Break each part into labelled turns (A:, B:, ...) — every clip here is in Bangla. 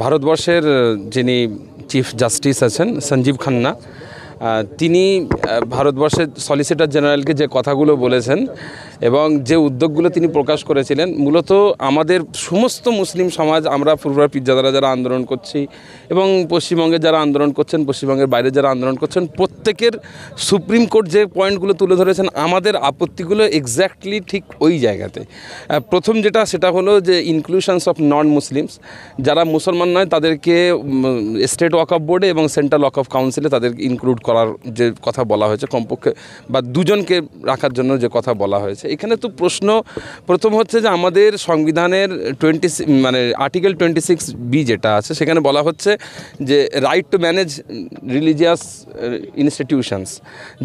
A: ভারতবর্ষের যিনি চিফ জাস্টিস আছেন সঞ্জীব খান্না, তিনি ভারতবর্ষের সলিসিটর জেনারেলকে যে কথাগুলো বলেছেন এবং যে উদ্যোগগুলো তিনি প্রকাশ করেছিলেন, মূলত আমাদের সমস্ত মুসলিম সমাজ, আমরা পূর্বার পিজ্জাদারা যারা আন্দোলন করছি এবং পশ্চিমবঙ্গে যারা আন্দোলন করছেন, পশ্চিমবঙ্গের বাইরে যারা আন্দোলন করছেন, প্রত্যেকের সুপ্রিম কোর্ট যে পয়েন্টগুলো তুলে ধরেছেন, আমাদের আপত্তিগুলো এক্স্যাক্টলি ঠিক ওই জায়গাতে। প্রথম সেটা হলো যে ইনক্লুশনস অফ নন মুসলিমস, যারা মুসলমান নয় তাদেরকে স্টেট ওয়াকফ বোর্ডে এবং সেন্ট্রাল ওয়াকফ কাউন্সিলে তাদেরকে ইনক্লুড করার যে কথা বলা হয়েছে, কমপক্ষে বা দুজনকে রাখার জন্য যে কথা বলা হয়েছে। এখানে তো প্রশ্ন প্রথম হচ্ছে যে আমাদের সংবিধানের আর্টিকেল 26B যেটা আছে, সেখানে বলা হচ্ছে যে right to manage religious institutions,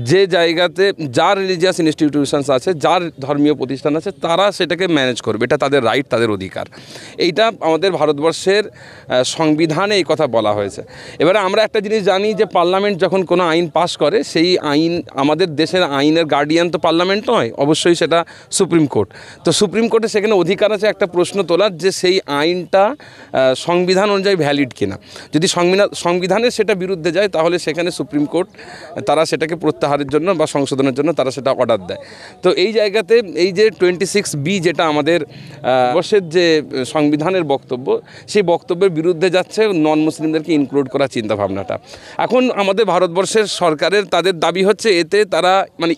A: যে জায়গাতে যার রিলিজিয়াস ইনস্টিটিউশনস আছে, যার ধর্মীয় প্রতিষ্ঠান আছে, তারা সেটাকে ম্যানেজ করবে, এটা তাদের রাইট, তাদের অধিকার। এইটা আমাদের ভারতবর্ষের সংবিধানে এই কথা বলা হয়েছে। এবারে আমরা একটা জিনিস জানি যে পার্লামেন্ট যখন কোনো আইন পাস করে, সেই আইন, আমাদের দেশের আইনের গার্ডিয়ান তো পার্লামেন্ট নয়, অবশ্যই সেটা সুপ্রিম কোর্ট। তো সুপ্রিম কোর্টে সেখানে অধিকার আছে একটা প্রশ্ন তোলার, যে সেই আইনটা সংবিধান অনুযায়ী ভ্যালিড কিনা। যদি সংবিধানের সেটা বিরুদ্ধে যায়, তাহলে সেখানে সুপ্রিম কোর্ট তারা সেটাকে প্রত্যাহারের জন্য বা সংশোধনের জন্য তারা সেটা অর্ডার দেয়। তো এই জায়গাতে এই যে 26B যেটা আমাদের বর্ষের যে সংবিধানের বক্তব্য, সেই বক্তব্যের বিরুদ্ধে যাচ্ছে নন মুসলিমদেরকে ইনক্লুড করার চিন্তাভাবনাটা। এখন আমাদের ভারতবর্ষের সরকারের তাদের দাবি হচ্ছে, এতে তারা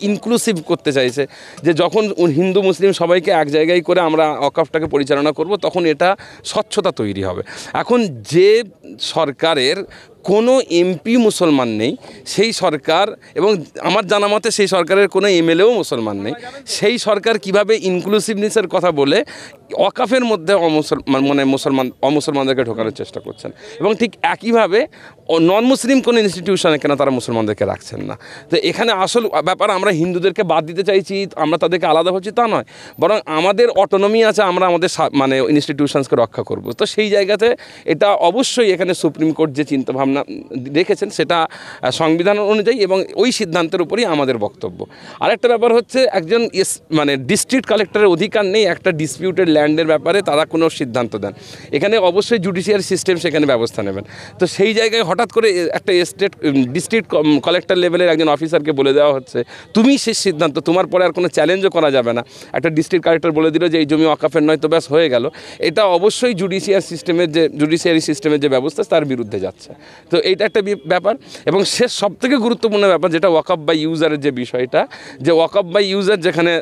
A: ইনক্লুসিভ করতে চাইছে, যে যখন হিন্দু মুসলিম সবাইকে এক জায়গায় করে আমরা ওয়াকফটাকে পরিচালনা করব, তখন এটা স্বচ্ছতা তৈরি হবে। এখন যে সরকারের কোনো এমপি মুসলমান নেই, সেই সরকার, এবং আমার জানা মতে সেই সরকারের কোনো এমএলএও মুসলমান নেই, সেই সরকার কিভাবে ইনক্লুসিভনেসের কথা বলে ওয়াকফের মধ্যে অমুসলমানদেরকে ঢোকানোর চেষ্টা করছেন, এবং ঠিক একইভাবে নন মুসলিম কোনো ইনস্টিটিউশনে কেন তারা মুসলমানদেরকে রাখছেন না। তো এখানে আসল ব্যাপার, আমরা হিন্দুদেরকে বাদ দিতে চাইছি, আমরা তাদেরকে আলাদা হচ্ছি তা নয়, বরং আমাদের অটোনমি আছে, আমরা আমাদের ইনস্টিটিউশনসকে রক্ষা করব। তো সেই জায়গাতে এটা অবশ্যই এখানে সুপ্রিম কোর্ট যে চিন্তাভাবনা রেখেছেন সেটা সংবিধান অনুযায়ী, এবং ওই সিদ্ধান্তের উপরেই আমাদের বক্তব্য। আরেকটা ব্যাপার হচ্ছে, একজন ডিস্ট্রিক্ট কালেক্টরের অধিকার নেই একটা ডিসপিউটেড ল্যান্ডের ব্যাপারে তারা কোনো সিদ্ধান্ত দেন। এখানে অবশ্যই জুডিশিয়ারি সিস্টেম সেখানে ব্যবস্থা নেবেন। তো সেই জায়গায় হঠাৎ করে একটা ডিস্ট্রিক্ট কালেক্টর লেভেলের একজন অফিসারকে বলে দেওয়া হচ্ছে, তুমি সেই সিদ্ধান্ত, তোমার পরে আর কোনো চ্যালেঞ্জও করা যাবে না। একটা ডিস্ট্রিক্ট কালেক্টর বলে দিল যে এই জমি ওয়াকফের নয়, তো ব্যাস হয়ে গেল। এটা অবশ্যই জুডিশিয়ারি সিস্টেমের যে ব্যবস্থা, তার বিরুদ্ধে যাচ্ছে। তো এইটা একটা ব্যাপার। এবং শেষ সবথেকে গুরুত্বপূর্ণ ব্যাপার, যেটা ওয়াকফ বাই ইউজারের যে বিষয়টা, যে ওয়াকফ বাই ইউজার যেখানে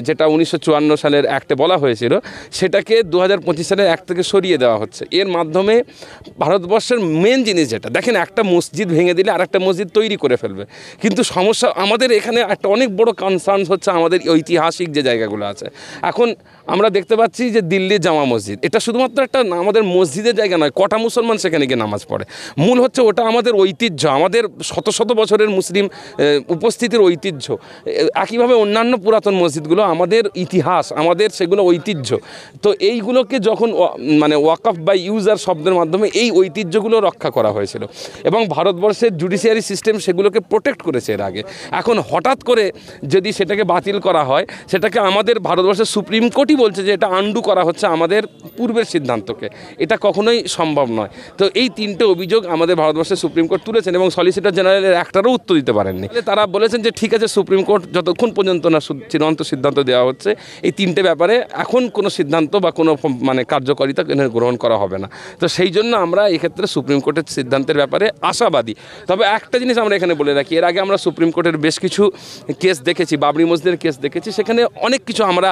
A: যেটা 1954 সালের অ্যাক্টে বলা হয়েছিল, সেটাকে 2025 সালের অ্যাক্ট থেকে সরিয়ে দেওয়া হচ্ছে। এর মাধ্যমে ভারতবর্ষের মেন জিনিস যেটা, দেখেন, একটা মসজিদ ভেঙে দিলে আরেকটা মসজিদ তৈরি করে ফেলবে, কিন্তু সমস্যা আমাদের এখানে একটা অনেক বড় কনসার্নস হচ্ছে আমাদের ঐতিহাসিক যে জায়গাগুলো আছে। এখন আমরা দেখতে পাচ্ছি যে দিল্লির জামা মসজিদ, এটা শুধুমাত্র একটা আমাদের মসজিদের জায়গা নয়, কটা মুসলমান সেখানে গিয়ে নামাজ পড়ে। মূল হচ্ছে ওটা আমাদের ঐতিহ্য, আমাদের শত শত বছরের মুসলিম উপস্থিতির ঐতিহ্য। একইভাবে অন্যান্য পুরাতন মসজিদগুলো আমাদের ইতিহাস, আমাদের সেগুলো ঐতিহ্য। তো এইগুলোকে যখন ওয়াকফ বাই ইউজার শব্দের মাধ্যমে এই ঐতিহ্যগুলো রক্ষা করা হয়েছিল, এবং ভারতবর্ষের জুডিশিয়ারি সিস্টেম সেগুলোকে প্রোটেক্ট করেছে এর আগে। এখন হঠাৎ করে যদি সেটাকে বাতিল করা হয়, সেটাকে আমাদের ভারতবর্ষের সুপ্রিম কোর্টই বলছে যে এটা আন্ডু করা হচ্ছে আমাদের পূর্বের সিদ্ধান্তকে, এটা কখনোই সম্ভব নয়। তো এই তিনটে অভিযোগ আমাদের ভারতবর্ষের সুপ্রিম কোর্ট তুলেছেন, এবং সলিসিটর জেনারেলের একটারও উত্তর দিতে পারেননি। তারা বলেছেন যে ঠিক আছে, সুপ্রিম কোর্ট যতক্ষণ পর্যন্ত না চূড়ান্ত সিদ্ধান্ত দেওয়া হচ্ছে, এই তিনটে ব্যাপারে এখন কোনো সিদ্ধান্ত বা কোনো কার্যকারিতা গ্রহণ করা হবে না। তো সেই জন্য আমরা এক্ষেত্রে সুপ্রিম কোর্টের সিদ্ধান্তের ব্যাপারে আশাবাদী। তবে একটা জিনিস আমরা এখানে বলে রাখি, এর আগে আমরা সুপ্রিম কোর্টের বেশ কিছু কেস দেখেছি, বাবরি মসজিদের কেস দেখেছি, সেখানে অনেক কিছু আমরা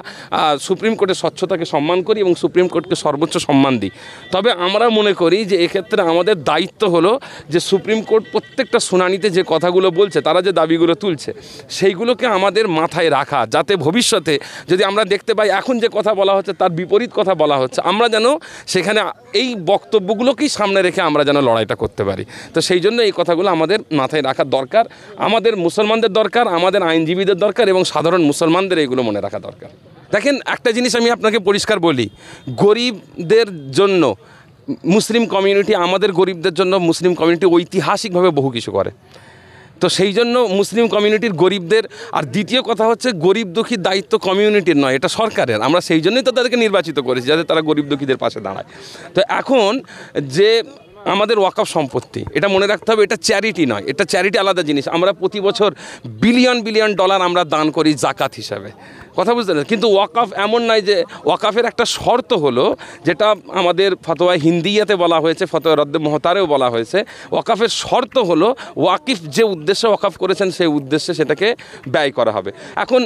A: সুপ্রিম কোর্টের স্বচ্ছতাকে সম্মান করি এবং সুপ্রিম কোর্টকে সর্বোচ্চ সম্মান দিই। তবে আমরা মনে করি যে এক্ষেত্রে আমাদের দায়িত্ব হলো যে সুপ্রিম কোর্ট প্রত্যেকটা শুনানিতে যে কথাগুলো বলছে, তারা যে দাবিগুলো তুলছে, সেইগুলোকে আমাদের মাথায় রাখা, যাতে ভবিষ্যতে যদি আমরা দেখতে পাই এখন যে কথা বলা হচ্ছে তার বিপরীত কথা বলা হচ্ছে, আমরা যেন সেখানে এই বক্তব্যগুলোকেই সামনে রেখে আমরা যেন লড়াইটা করতে পারি। তো সেই জন্য এই কথাগুলো আমাদের মাথায় রাখার দরকার, আমাদের মুসলমানদের দরকার, আমাদের আইনজীবীদের দরকার, এবং সাধারণ মুসলমানদের এইগুলো মনে রাখা দরকার। দেখেন, একটা জিনিস আমি আপনাকে পরিষ্কার বলি, গরিবদের জন্য মুসলিম কমিউনিটি, আমাদের গরিবদের জন্য মুসলিম কমিউনিটি ঐতিহাসিকভাবে বহু কিছু করে। তো সেই জন্য মুসলিম কমিউনিটির গরিবদের, আর দ্বিতীয় কথা হচ্ছে গরিব দুঃখীর দায়িত্ব কমিউনিটির নয়, এটা সরকারের। আমরা সেই জন্যই তো তাদেরকে নির্বাচিত করেছি, যাতে তারা গরিব দুঃখীদের পাশে দাঁড়ায়। তো এখন যে আমাদের ওয়াকফ সম্পত্তি, এটা মনে রাখতে হবে, এটা চ্যারিটি নয়, এটা চ্যারিটি আলাদা জিনিস। আমরা প্রতি বছর বিলিয়ন বিলিয়ন ডলার আমরা দান করি জাকাত হিসাবে, কথা বুঝতে পারছেন। কিন্তু ওয়াকফ এমন নয় যে, ওয়াকফের একটা শর্ত হলো, যেটা আমাদের ফতোয়া হিন্দিয়াতে বলা হয়েছে, ফতোয়া রদ্দে মহতারেও বলা হয়েছে, ওয়াকফের শর্ত হলো ওয়াকিফ যে উদ্দেশ্যে ওয়াকফ করেছেন সেই উদ্দেশ্যে সেটাকে ব্যয় করা হবে। এখন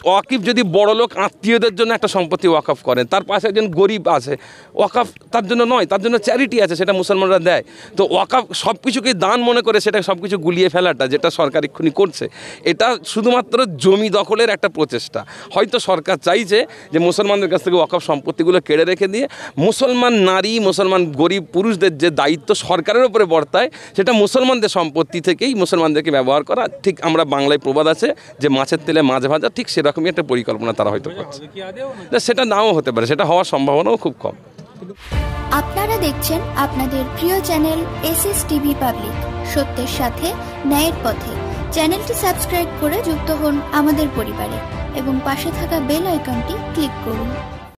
A: ওয়াকিফ যদি বড়লোক আত্মীয়দের জন্য একটা সম্পত্তি ওয়াকফ করেন, তার পাশে একজন গরিব আছে, ওয়াকফ তার জন্য নয়, তার জন্য চ্যারিটি আছে, সেটা মুসলমানরা দেয়। তো ওয়াকফ সব কিছুকে দান মনে করে সেটা সব কিছু গুলিয়ে ফেলাটা, যেটা সরকার এক্ষুনি করছে, এটা শুধুমাত্র জমি দখলের একটা প্রচেষ্টা। হয়তো সরকার চাইছে যে মুসলমানদের কাছ থেকে ওয়াকফ সম্পত্তিগুলো কেড়ে রেখে দিয়ে মুসলমান নারী, মুসলমান গরিব পুরুষদের যে দায়িত্ব সরকারের উপরে বর্তায়, সেটা মুসলমানদের সম্পত্তি থেকেই মুসলমানদেরকে ব্যবহার করা। ঠিক আমরা বাংলায় প্রবাদ আছে যে মাছের তেলে মাছ ভাজা, ঠিক সেরকমই একটা পরিকল্পনা তারা হয়তো করছে। সেটা নাও হতে পারে, সেটা হওয়ার সম্ভাবনাও খুব কম।
B: আপনারা দেখছেন আপনাদের প্রিয় চ্যানেল SSTV পাবলিক, সত্যের সাথে ন্যায়ের পথে। চ্যানেলটি সাবস্ক্রাইব করে যুক্ত হন আমাদের পরিবারে এবং পাশে থাকা বেল আইকনটি ক্লিক করুন।